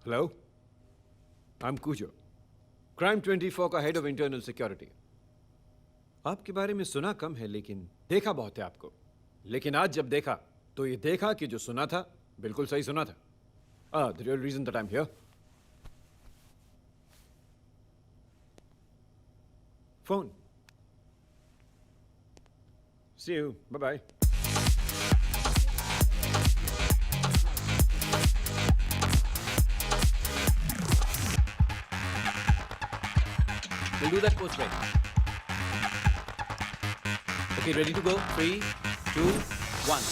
Hello, I am कूजो, crime 24 का head of internal security. आपके बारे में सुना कम है लेकिन देखा बहुत है आपको। लेकिन आज जब देखा तो ये देखा कि जो सुना था बिल्कुल सही सुना था। The real reason that I am here, phone. See you, bye bye. We'll do that post right. Okay, ready to go? 3, 2, 1.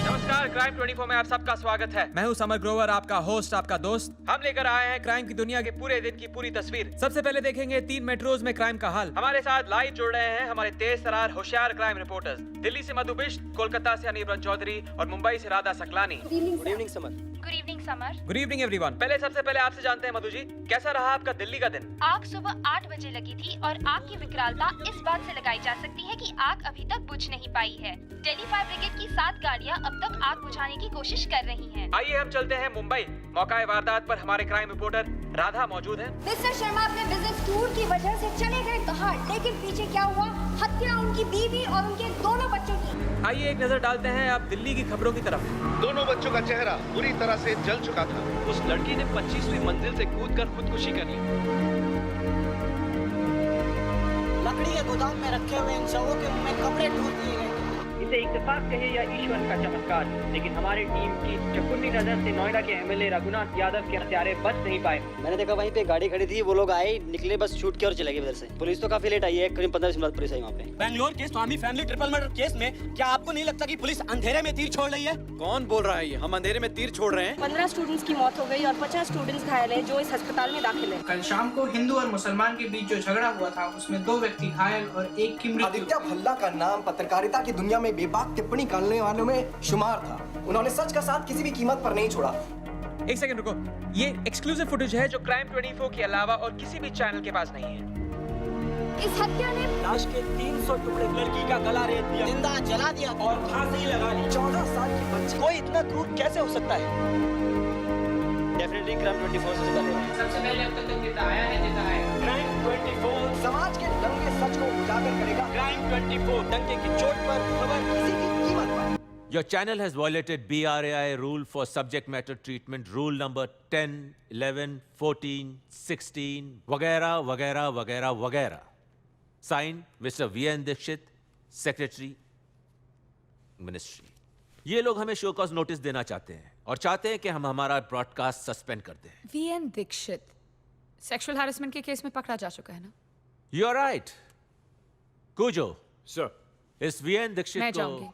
नमस्कार, क्राइम 24 में आप सबका स्वागत है। मैं हूँ समर ग्रोवर, आपका होस्ट, आपका दोस्त। हम लेकर आए हैं क्राइम की दुनिया के पूरे दिन की पूरी तस्वीर। सबसे पहले देखेंगे 3 मेट्रोज में क्राइम का हाल। हमारे साथ लाइव जुड़ रहे हैं हमारे तेज तरार होशियार क्राइम रिपोर्टर्स। दिल्ली से मधु बिष्ट, कोलकाता से अनिबरन चौधरी और मुंबई से Radha Saklani. Good evening summer. Good evening everyone. सबसे पहले आपसे जानते हैं मधु जी, कैसा रहा आपका दिल्ली का दिन? आग सुबह 8 बजे लगी थी और आग की विकरालता इस बात से लगाई जा सकती है कि आग अभी तक बुझ नहीं पाई है। दिल्ली फायर ब्रिगेड की 7 गाड़ियां अब तक आग बुझाने की कोशिश कर रही हैं। आइए हम चलते हैं मुंबई। मौका वारदात पर हमारे क्राइम रिपोर्टर राधा मौजूद है। मिस्टर शर्मा अपने बिजनेस टूर की वजह से चले गए बाहर, लेकिन पीछे क्या हुआ? हत्या उनकी बीवी और उनके दोनों बच्चों की। आइए एक नजर डालते हैं अब दिल्ली की खबरों की तरफ। दोनों बच्चों का चेहरा बुरी तरह से जल चुका था। उस लड़की ने 25वीं मंजिल से कूदकर खुदकुशी कर ली। लकड़ी के गोदाम में रखे हुए इन शवों के मुंह में कपड़े ठूस दिए गए। इसे इत्तेफाक कहे या ईश्वर का चमत्कार, लेकिन हमारी टीम की चकुन्नी नजर से नोएडा के एमएलए रघुनाथ यादव के हत्यारे बच नहीं पाए। मैंने देखा वहीं पे गाड़ी खड़ी थी, वो लोग आए, निकले, बस शूट किया और चले गए उधर से। पुलिस तो काफी लेट आई है, करीब 15 मिनट पुलिस आई वहाँ पे। बैंगलोर के स्वामी फैमिली ट्रिपल मर्डर केस में क्या आपको नहीं लगता कि पुलिस अंधेरे में तीर छोड़ रही है? कौन बोल रहा है ये? हम अंधेरे में तीर छोड़ रहे हैं? 15 स्टूडेंट्स की मौत हो गई और 50 स्टूडेंट्स घायल हैं जो इस अस्पताल में दाखिल हैं। कल शाम को हिंदू और मुसलमान के बीच जो झगड़ा हुआ था उसमें 2 व्यक्ति घायल और 1 की मृत्यु। आदित्य भल्ला का नाम पत्रकारिता की दुनिया में बेबाक टिप्पणी करने वालों में शुमार था। उन्होंने सच का साथ किसी भी कीमत पर नहीं छोड़ा। एक सेकंड रुको, ये एक्सक्लूसिव फुटेज है जो क्राइम 24 के अलावा और किसी भी चैनल के पास नहीं है। इस हत्या ने लाश के 300 टुकड़े, लड़की का गला रेत दिया, जिंदा जला दिया और फांसी लगा ली। 14 साल की बच्ची। कोई इतना क्रूर कैसे हो सकता है? डेफिनेटली क्राइम 24 से निकाले हैं। सबसे पहले अब तक जितना आया है जितना आएगा। क्राइम 24 समाज के दंगे सच को उजागर करेगा। क्राइम 24 डंके की चोट पर खबर किसी की कीमत पर। Your channel has violated BRAI rule for subject matter treatment, rule number 10, 11, 14, 16, वगैरह वगैरह वगैरह वगैरह। Signed, Mr. VN Dixit, Secretary, Ministry। ये लोग हमें शो कॉज नोटिस देना चाहते हैं और चाहते हैं कि हम हमारा ब्रॉडकास्ट सस्पेंड कर दें। VN दीक्षित सेक्सुअल हैरेसमेंट के केस में पकड़ा जा चुका है ना? You are right। कूजो, सर, इस VN दीक्षित मैं को जाऊंगी।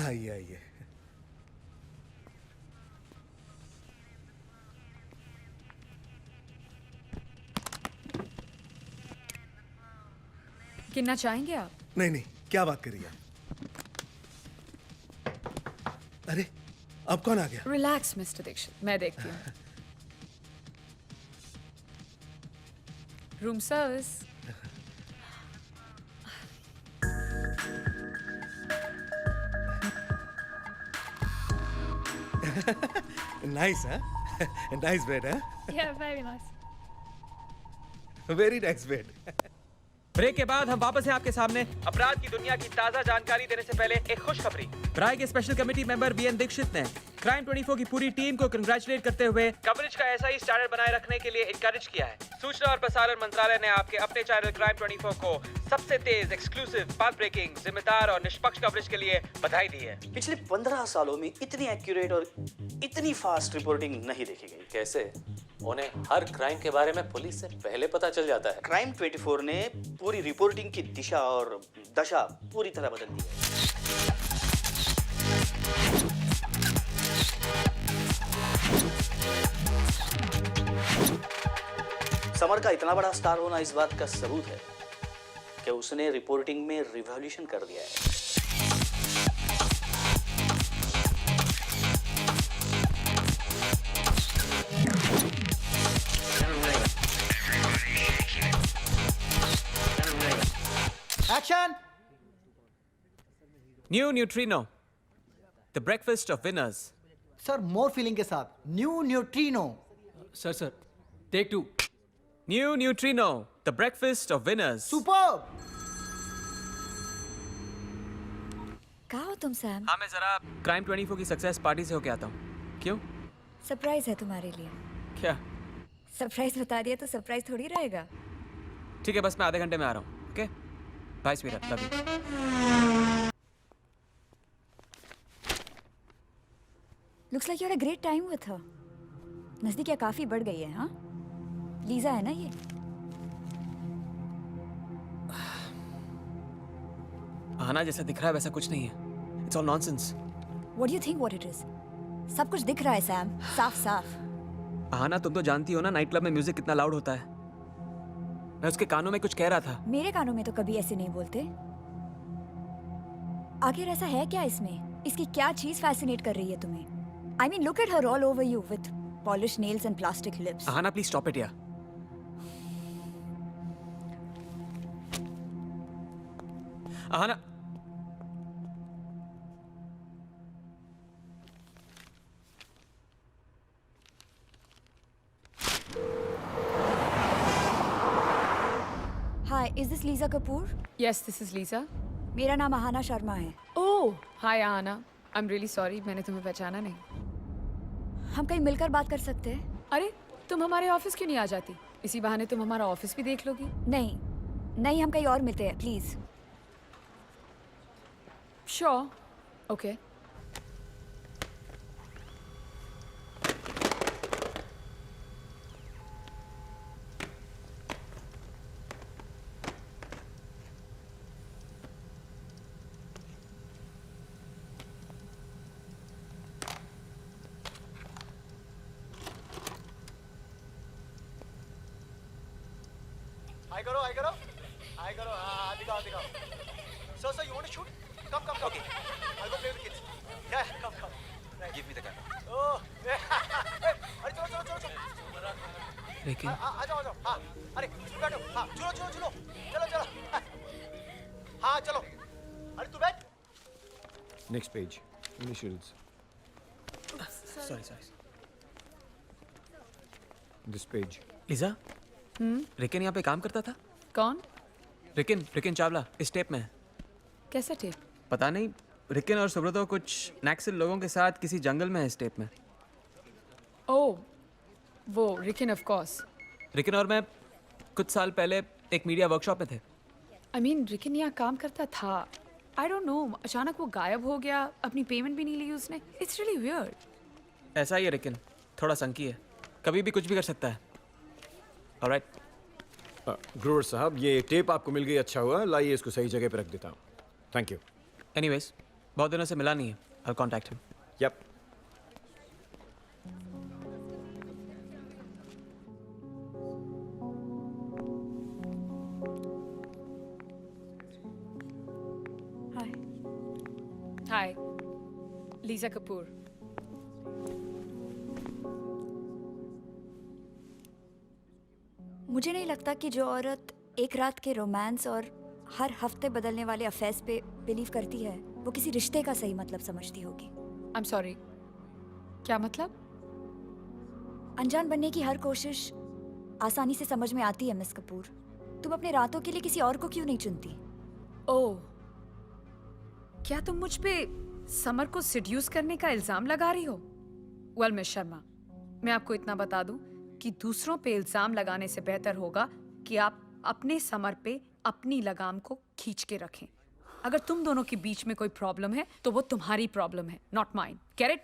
आइए आइए। गिनना चाहेंगे आप? नहीं नहीं, क्या बात करिए आप? अरे अब कौन आ गया? रिलैक्स मिस्टर दीक्षित, मैं देखती हूँ। Room service. नाइस हाँ? नाइस बेड हाँ? Yeah, very nice. Very nice bed. Break के बाद हम वापस हैं आपके सामने अपराध की दुनिया की ताजा जानकारी देने से पहले एक खुशखबरी। राय के special committee member VN Dixit ने क्राइम 24 की पूरी टीम को कंग्रेचुलेट करते हुए कवरेज का ऐसा ही स्टैंडर्ड बनाए रखने के लिए इनकरेज किया है। सूचना और प्रसारण मंत्रालय ने आपके अपने चैनल क्राइम 24 को सबसे तेज, एक्सक्लूसिव, पाथ ब्रेकिंग, जिम्मेदार और निष्पक्ष कवरेज के लिए बधाई दी है। पिछले 15 सालों में इतनी एक्यूरेट और इतनी फास्ट रिपोर्टिंग नहीं देखी गई। कैसे? उन्हें हर क्राइम के बारे में पुलिस से पहले पता चल जाता है। क्राइम 24 ने पूरी रिपोर्टिंग की दिशा और दशा पूरी तरह बदल दी है। समर का इतना बड़ा स्टार होना इस बात का सबूत है कि उसने रिपोर्टिंग में रिवॉल्यूशन कर दिया है। New Neutrino, the breakfast of winners. Sir more feeling के साथ, new Neutrino. Sir take 2। New Neutrino, the breakfast of winners. Superb. कहाँ हो तुम सैम? हाँ, मैं जरा क्राइम 24 की सक्सेस पार्टी से होके आता हूँ। क्यों? सरप्राइज है तुम्हारे लिए। क्या? सरप्राइज बता दिया तो सरप्राइज थोड़ी रहेगा। ठीक है, बस मैं आधे घंटे में आ रहा हूँ। Okay, bye sweet, love you. Looks like you had a great time with her. नजदीकियाँ काफी बढ़ गई है। हाँ, लीजा है ना ये? आना जैसा दिख रहा है वैसा कुछ नहीं है। It's all nonsense. What do you think what it is? सब कुछ दिख रहा है सैम, साफ साफ। आना, तुम तो जानती हो ना नाइट क्लब में म्यूजिक कितना लाउड होता है। मैं उसके कानों में कुछ कह रहा था। मेरे कानों में तो कभी ऐसे नहीं बोलते। आखिर ऐसा है क्या इसमें? इसकी क्या चीज फैसिनेट कर रही है तुम्हें? I mean, look at her all over you with polished nails and plastic lips. Ahana, please stop it, yeah. Ahana. Hi, is this Lisa Kapoor? Yes, this is Lisa. मेरा नाम आहाना शर्मा है। Oh, hi Anna. I'm really sorry, मैंने तुम्हें पहचाना नहीं। हम कहीं मिलकर बात कर सकते हैं? अरे, तुम हमारे ऑफिस क्यों नहीं आ जाती? इसी बहाने तुम हमारा ऑफिस भी देख लोगी। नहीं, नहीं, हम कहीं और मिलते हैं, प्लीज। Sure. Okay. हाय करो, हाँ, दिखाओ। So, you want to shoot? Come. Okay. I'll go play with the kids. Yeah, come. Right. Give me the camera. Oh, अरे चलो. लेकिन आ जाओ. हाँ, अरे बैठो. हाँ, चलो. चलो. हाँ, चलो. अरे तू बैठ. Next page. Initials. sorry. This page. Lija, रिकन यहाँ पे काम करता था? कौन? रिकन चावला इस टेप में है। कैसा टेप? पता नहीं, रिकन और सुब्रतो कुछ नक्सल लोगों के साथ किसी जंगल में है इस टेप में। ओह, वो रिकन ऑफ कोर्स। रिकन और मैं कुछ साल पहले एक मीडिया वर्कशॉप में थे। I mean, रिकन यहाँ काम करता था। I don't know, अचानक वो गायब हो गया, अपनी पेमेंट भी नहीं ली उसने। It's really weird. ऐसा ही है रिकन, थोड़ा संकी है, कभी भी कुछ भी कर सकता है। Alright. ग्रोवर साहब, ये टेप आपको मिल गई, अच्छा हुआ। लाइए इसको सही जगह पे रख देता हूँ। Thank you. Anyways, बहुत दिनों से मिला नहीं है। I'll contact him. Yep. Hi. Lisa Kapoor. मुझे नहीं लगता कि जो औरत एक रात के रोमांस और हर हफ्ते बदलने वाले अफेयर्स पे बिलीव करती है, वो किसी रिश्ते का सही मतलब समझती होगी। I'm sorry. क्या मतलब? अनजान बनने की हर कोशिश आसानी से समझ में आती है मिस कपूर। तुम अपने रातों के लिए किसी और को क्यों नहीं चुनती? ओह, क्या तुम मुझ पे समर को सिड्यूस करने का इल्जाम लगा रही हो? वेल मिस शर्मा, मैं आपको इतना बता दूं कि दूसरों पे इल्जाम लगाने से बेहतर होगा कि आप अपने समर पे अपनी लगाम को खींच के रखें। अगर तुम दोनों के बीच में कोई प्रॉब्लम है तो वो तुम्हारी प्रॉब्लम है, नॉट माइन। Get it?